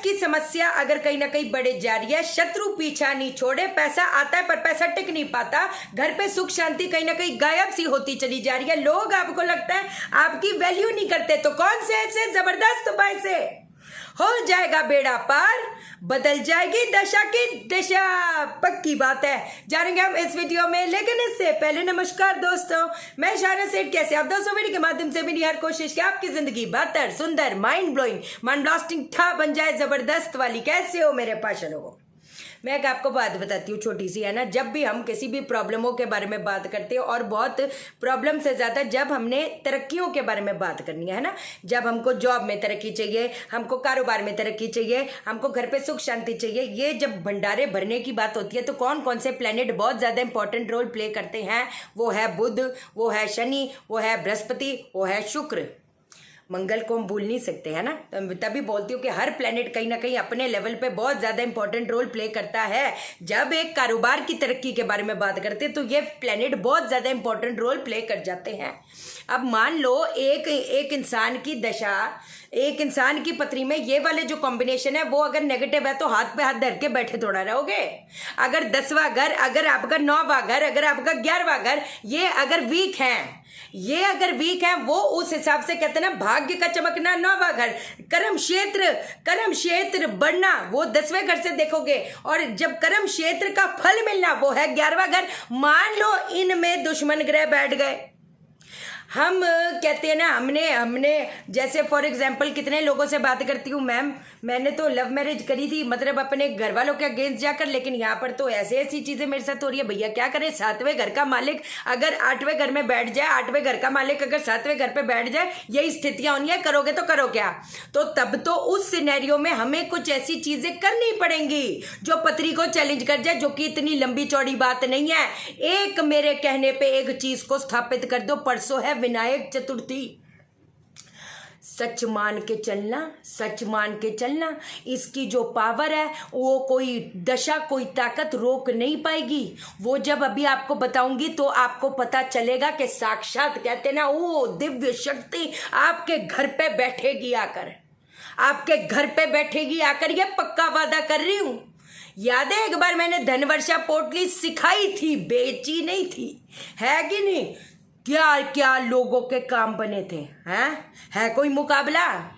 की समस्या अगर कहीं ना कहीं बढ़े जा रही है, शत्रु पीछा नहीं छोड़े, पैसा आता है पर पैसा टिक नहीं पाता, घर पे सुख शांति कहीं ना कहीं गायब सी होती चली जा रही है, लोग आपको लगता है आपकी वैल्यू नहीं करते, तो कौन से ऐसे जबरदस्त उपाय से हो जाएगा बेड़ा पार, बदल जाएगी दशा की दिशा। पक्की बात है, जानेंगे हम इस वीडियो में। लेकिन इससे पहले नमस्कार दोस्तों, मैं शाना सेठ। कैसे आप दोस्तों? वीडियो के माध्यम से मेरी हर कोशिश कि आपकी जिंदगी बेहतर, सुंदर, माइंड ब्लोइंग, मन ब्लास्टिंग था बन जाए, जबरदस्त वाली। कैसे हो मेरे पास? हो मैं आपको बात बताती हूँ छोटी सी, है ना। जब भी हम किसी भी प्रॉब्लमों के बारे में बात करते हैं, और बहुत प्रॉब्लम से ज़्यादा जब हमने तरक्कियों के बारे में बात करनी है ना, जब हमको जॉब में तरक्की चाहिए, हमको कारोबार में तरक्की चाहिए, हमको घर पे सुख शांति चाहिए, ये जब भंडारे भरने की बात होती है, तो कौन कौन से प्लैनेट बहुत ज़्यादा इंपॉर्टेंट रोल प्ले करते हैं? वो है बुध, वो है शनि, वो है बृहस्पति, वो है शुक्र। मंगल को हम भूल नहीं सकते, है ना। तभी बोलती हूँ कि हर प्लेनेट कहीं ना कहीं अपने लेवल पे बहुत ज़्यादा इंपॉर्टेंट रोल प्ले करता है। जब एक कारोबार की तरक्की के बारे में बात करते हैं, तो ये प्लेनेट बहुत ज़्यादा इंपॉर्टेंट रोल प्ले कर जाते हैं। अब मान लो एक इंसान की दशा, एक इंसान की पत्री में ये वाले जो कॉम्बिनेशन है वो अगर नेगेटिव है, तो हाथ पे हाथ धर के बैठे थोड़ा रहोगे। अगर 10वां घर, अगर आपका 9वां घर, अगर आपका 11वां घर, ये अगर वीक है, वो उस हिसाब से कहते हैं ना, भाग्य का चमकना 9वां घर, कर्म क्षेत्र बढ़ना वो 10वें घर से देखोगे, और जब कर्म क्षेत्र का फल मिलना वो है 11वां घर। मान लो इनमें दुश्मन ग्रह बैठ गए। हम कहते हैं ना, हमने जैसे फॉर एग्जांपल कितने लोगों से बात करती हूँ, मैम मैंने तो लव मैरिज करी थी, मतलब अपने घर वालों के अगेंस्ट जाकर, लेकिन यहाँ पर तो ऐसी चीजें मेरे साथ हो रही है। भैया क्या करें? 7वें घर का मालिक अगर 8वें घर में बैठ जाए, 8वें घर का मालिक अगर 7वें घर पे बैठ जाए, यही स्थितियां होनी है। करोगे तो करो क्या? तो तब तो उस सिनेरियो में हमें कुछ ऐसी चीजें करनी पड़ेंगी जो पत्री को चैलेंज कर जाए, जो कि इतनी लंबी चौड़ी बात नहीं है। एक मेरे कहने पे एक चीज को स्थापित कर दो। परसों है विनायक चतुर्थी। सच मान के चलना, इसकी जो पावर है वो कोई दशा, कोई ताकत रोक नहीं पाएगी। वो जब अभी आपको बताऊंगी तो आपको पता चलेगा कि साक्षात कहते ना, वो दिव्य शक्ति आपके घर पे बैठेगी आकर, ये पक्का वादा कर रही हूं। याद है एक बार मैंने धनवर्षा पोटली सिखाई थी, बेची नहीं थी, है कि नहीं? क्या क्या लोगों के काम बने थे, हैं? है कोई मुकाबला?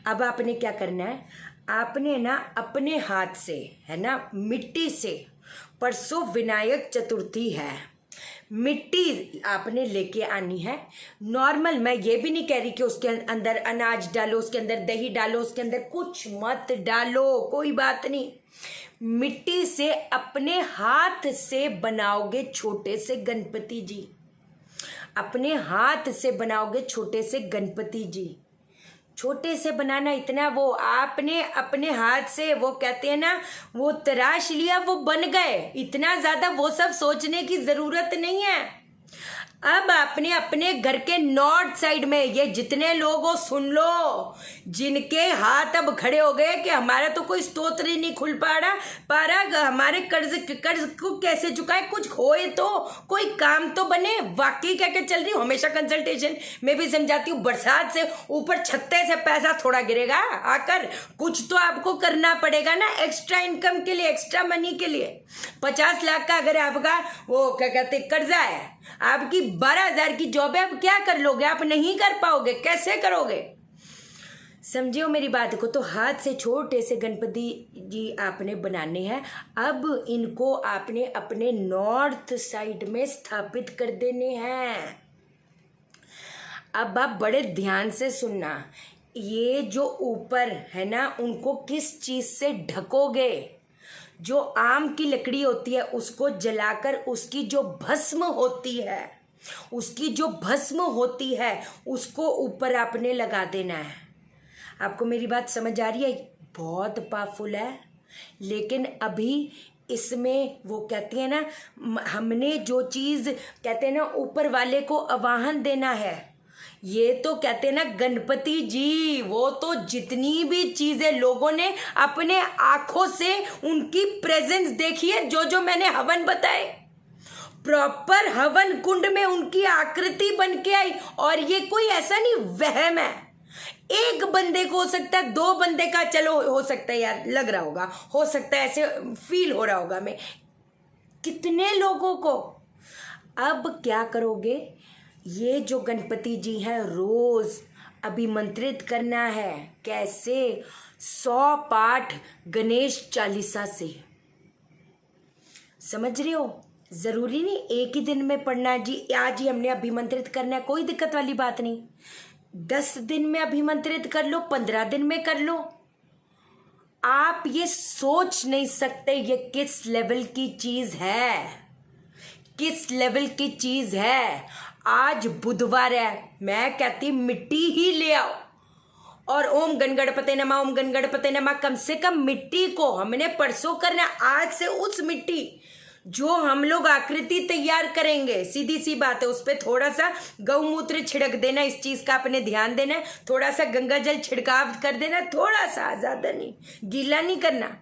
अब आपने क्या करना है, आपने ना अपने हाथ से, है ना, मिट्टी से, परसों विनायक चतुर्थी है, मिट्टी आपने लेके आनी है। नॉर्मल, मैं ये भी नहीं कह रही कि उसके अंदर अनाज डालो, उसके अंदर दही डालो, उसके अंदर कुछ मत डालो, कोई बात नहीं। मिट्टी से अपने हाथ से बनाओगे छोटे से गणपति जी, अपने हाथ से बनाओगे छोटे से गणपति जी। छोटे से बनाना इतना, वो आपने अपने हाथ से, वो कहते हैं ना, वो तराश लिया, वो बन गए। इतना ज्यादा वो सब सोचने की जरूरत नहीं है। अब आपने अपने घर के नॉर्थ साइड में, ये जितने लोग हो सुन लो, जिनके हाथ अब खड़े हो गए कि हमारा तो कोई स्तोत्र ही नहीं खुल पा रहा, हमारे कर्ज को कैसे चुकाए, कुछ होए तो कोई काम तो बने। वाकई क्या क्या चल रही हूँ, हमेशा कंसल्टेशन में भी समझाती हूँ, बरसात से ऊपर छत्ते से पैसा थोड़ा गिरेगा आकर, कुछ तो आपको करना पड़ेगा ना, एक्स्ट्रा इनकम के लिए, एक्स्ट्रा मनी के लिए। 50 लाख का अगर आपका वो क्या कहते कर्जा है, आपकी 12,000 की जॉब है, अब क्या कर लोगे? आप नहीं कर पाओगे, कैसे करोगे? समझियो मेरी बात को। तो हाथ से छोटे से गणपति जी आपने बनाने हैं। अब इनको आपने अपने नॉर्थ साइड में स्थापित कर देने हैं। अब आप बड़े ध्यान से सुनना, ये जो ऊपर है ना, उनको किस चीज से ढकोगे? जो आम की लकड़ी होती है उसको जलाकर उसकी जो भस्म होती है, उसको ऊपर आपने लगा देना है। आपको मेरी बात समझ आ रही है? बहुत पावरफुल है, लेकिन अभी इसमें वो कहती है ना, हमने जो चीज कहते हैं ना, ऊपर वाले को आवाहन देना है। ये तो कहते हैं ना गणपति जी, वो तो जितनी भी चीजें लोगों ने अपने आंखों से उनकी प्रेजेंस देखी है, जो मैंने हवन बताए, प्रॉपर हवन कुंड में उनकी आकृति बन के आई। और ये कोई ऐसा नहीं वहम है, एक बंदे को हो सकता है, 2 बंदे का चलो हो सकता है यार, लग रहा होगा, हो सकता है ऐसे फील हो रहा होगा, मैं कितने लोगों को। अब क्या करोगे, ये जो गणपति जी हैं रोज अभिमंत्रित करना है, कैसे? 100 पाठ गणेश चालीसा से, समझ रहे हो? जरूरी नहीं एक ही दिन में पढ़ना है जी, आज ही हमने अभिमंत्रित करना है, कोई दिक्कत वाली बात नहीं। 10 दिन में अभिमंत्रित कर लो, 15 दिन में कर लो। आप ये सोच नहीं सकते ये किस लेवल की चीज है, किस लेवल की चीज है। आज बुधवार है, मैं कहती मिट्टी ही ले आओ और ओम गण गणपते नमः, ओम गण गणपते नमः। कम से कम मिट्टी को हमने परसों करना, आज से उस मिट्टी जो हम लोग आकृति तैयार करेंगे, सीधी सी बात है, उस पर थोड़ा सा गौमूत्र छिड़क देना, इस चीज का अपने ध्यान देना है, थोड़ा सा गंगा जल छिड़काव कर देना, थोड़ा सा, ज्यादा नहीं, गीला नहीं करना।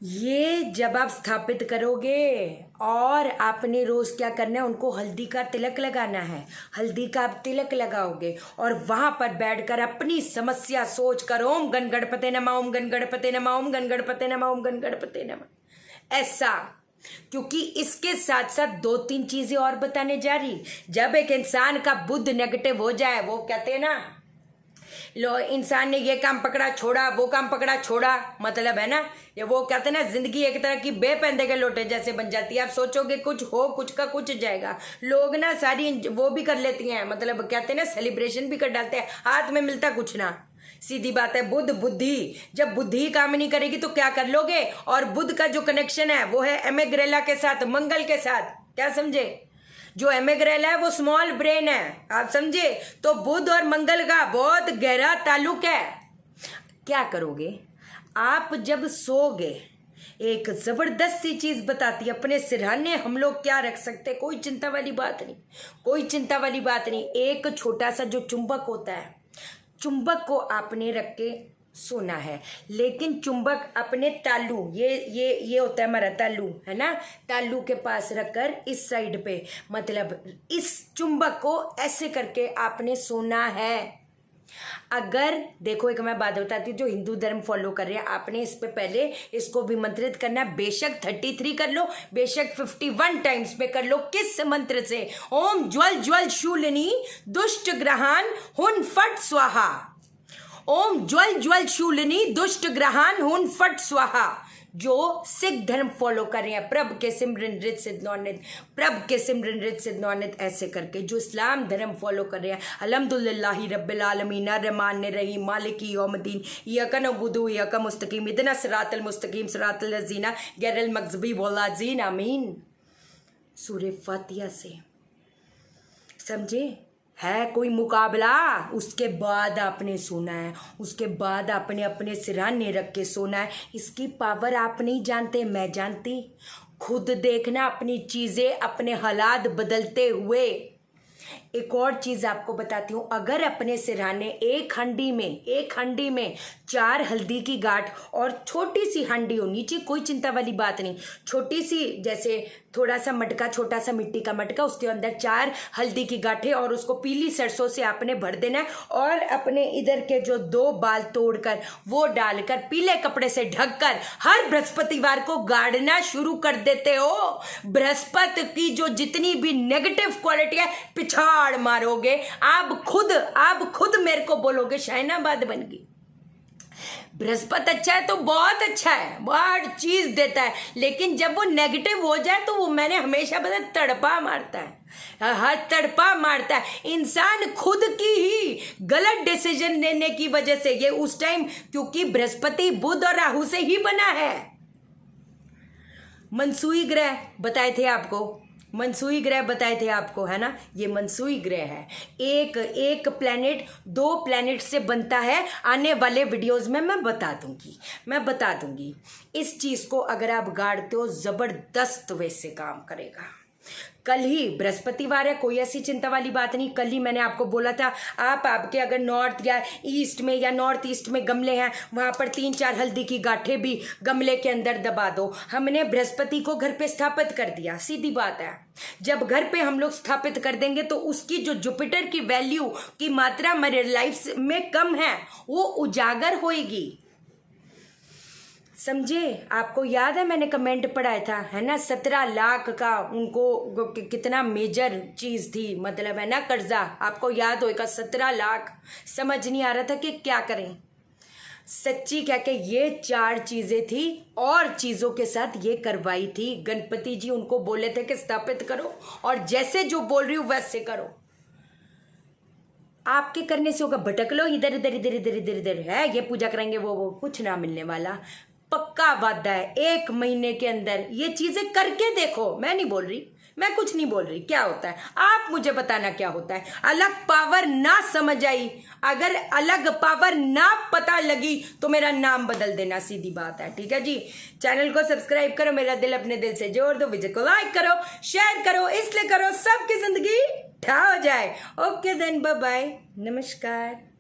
ये जब आप स्थापित करोगे और आपने रोज क्या करना है, उनको हल्दी का तिलक लगाना है, हल्दी का आप तिलक लगाओगे और वहां पर बैठकर अपनी समस्या सोच कर ओम गण गणपते नमः, ओम गण गणपते नमः, ओम गण गणपते नमः, ओम गण गणपते नमः, ऐसा। क्योंकि इसके साथ साथ 2-3 चीजें और बताने जा रही। जब एक इंसान का बुद्ध नेगेटिव हो जाए, वो कहते हैं ना, लो इंसान ने ये काम पकड़ा छोड़ा, वो काम पकड़ा छोड़ा, मतलब है ना, ये वो कहते हैं ना, जिंदगी एक तरह की बेपंदे के लोटे जैसे बन जाती है। आप सोचोगे कुछ हो, कुछ का कुछ जाएगा। लोग ना सारी वो भी कर लेती हैं, मतलब कहते हैं ना, सेलिब्रेशन भी कर डालते हैं, हाथ में मिलता कुछ ना। सीधी बात है, बुद्ध बुद्धि, जब बुद्धि काम नहीं करेगी तो क्या कर लोगे। और बुद्ध का जो कनेक्शन है वो है एमेग्रेला के साथ, मंगल के साथ, क्या समझे? जो एमेग्रेला है वो स्मॉल ब्रेन है, आप समझे? तो बुध और मंगल का बहुत गहरा ताल्लुक है। क्या करोगे आप जब सोगे? एक जबरदस्त सी चीज बताती है, अपने सिरहाने हम लोग क्या रख सकते, कोई चिंता वाली बात नहीं, कोई चिंता वाली बात नहीं। एक छोटा सा जो चुंबक होता है, चुंबक को आपने रख के सोना है, लेकिन चुंबक अपने तालू, ये होता है हमारा तालू, है ना, तालू के पास रखकर इस साइड पे, मतलब इस चुंबक को ऐसे करके आपने सोना है। अगर देखो, एक मैं बात बताती हूँ, जो हिंदू धर्म फॉलो कर रहे हैं, आपने इस पे पहले इसको भी मंत्रित करना, बेशक 33 कर लो, बेशक 51 टाइम्स पे कर लो। किस मंत्र से? ओम ज्वल ज्वल शूलिनी दुष्ट ग्रहान हुन फट स्वाहा, ओम ज्वल ज्वल शूलिनी दुष्ट ग्रहान हुन फट स्वाहा। जो सिख धर्म फॉलो कर रहे हैं, प्रभ के सिमरन रित सिद्धनौनित, प्रभ के सिमरन रित सिद्धनौनित, ऐसे करके जो इस्लाम धर्म फॉलो कर रहे हैं, अल्हम्दुलिल्लाहि रब्बिल आलमीन अर्रहमान रहीम मालिकी यौमिद्दीन इय्याका नअबुदु व इय्याका मुस्तकीम इहदिना सिरातल मुस्तकीम सिरातल लज़ीना गैरिल मग़ज़ूबी वल्लाज़ीन आमीन। सूरह फातिहा से, समझे? है कोई मुकाबला? उसके बाद आपने सोना है, उसके बाद आपने अपने सिरहाने रख के सोना है। इसकी पावर आप नहीं जानते, मैं जानती। खुद देखना अपनी चीज़ें, अपने हालात बदलते हुए। एक और चीज़ आपको बताती हूँ, अगर अपने सिरहाने एक हंडी में 4 हल्दी की गांठ और छोटी सी हंडी होनी चाहिए, कोई चिंता वाली बात नहीं, छोटी सी, जैसे थोड़ा सा मटका, छोटा सा मिट्टी का मटका, उसके अंदर 4 हल्दी की गांठें और उसको पीली सरसों से आपने भर देना है और अपने इधर के जो 2 बाल तोड़कर वो डालकर पीले कपड़े से ढककर हर बृहस्पतिवार को गाड़ना शुरू कर देते हो। बृहस्पति की जो जितनी भी नेगेटिव क्वालिटी है पिछाड़ मारोगे। आप खुद मेरे को बोलोगे शाहीनाबाद बन गई। बृहस्पति अच्छा है तो बहुत अच्छा है, बहुत चीज देता है, लेकिन जब वो नेगेटिव हो जाए तो वो, मैंने हमेशा बताया, तड़पा मारता है, हर तड़पा मारता है। इंसान खुद की ही गलत डिसीजन लेने की वजह से, ये उस टाइम क्योंकि बृहस्पति बुध और राहु से ही बना है। मनसूई ग्रह बताए थे आपको, मनसूई ग्रह बताए थे आपको, है ना, ये मनसूई ग्रह है। एक प्लैनेट 2 प्लैनेट से बनता है। आने वाले वीडियोस में मैं बता दूंगी इस चीज को। अगर आप गाड़ते हो, जबरदस्त वैसे काम करेगा। कल ही बृहस्पतिवार है, कोई ऐसी चिंता वाली बात नहीं। कल ही मैंने आपको बोला था आपके अगर नॉर्थ या ईस्ट में या नॉर्थ ईस्ट में गमले हैं, वहां पर 3-4 हल्दी की गांठें भी गमले के अंदर दबा दो। हमने बृहस्पति को घर पे स्थापित कर दिया, सीधी बात है। जब घर पे हम लोग स्थापित कर देंगे तो उसकी जो जुपिटर की वैल्यू की मात्रा हमारे लाइफ में कम है वो उजागर होएगी, समझे। आपको याद है मैंने कमेंट पढ़ाया था, है ना, 17 लाख का उनको कितना मेजर चीज थी, मतलब है ना, कर्जा। आपको याद होगा 17 लाख। समझ नहीं आ रहा था कि क्या करें। सच्ची क्या कि ये 4 चीजें थी और चीजों के साथ ये करवाई थी। गणपति जी उनको बोले थे कि स्थापित करो और जैसे जो बोल रही हूं वैसे करो। आपके करने से होगा, भटक लो इधर इधर इधर इधर इधर इधर, है ये पूजा करेंगे वो कुछ ना मिलने वाला। पक्का वादा है 1 महीने के अंदर ये चीजें करके देखो। मैं नहीं बोल रही, मैं कुछ नहीं बोल रही, क्या होता है आप मुझे बताना क्या होता है। अलग पावर ना समझ आई, अगर अलग पावर ना पता लगी तो मेरा नाम बदल देना, सीधी बात है, ठीक है जी। चैनल को सब्सक्राइब करो, मेरा दिल अपने दिल से जोड़ दो, वीडियो को लाइक करो, शेयर करो, इसलिए करो सबकी जिंदगी ठा हो जाए। ओके देन, बाय बाय, नमस्कार।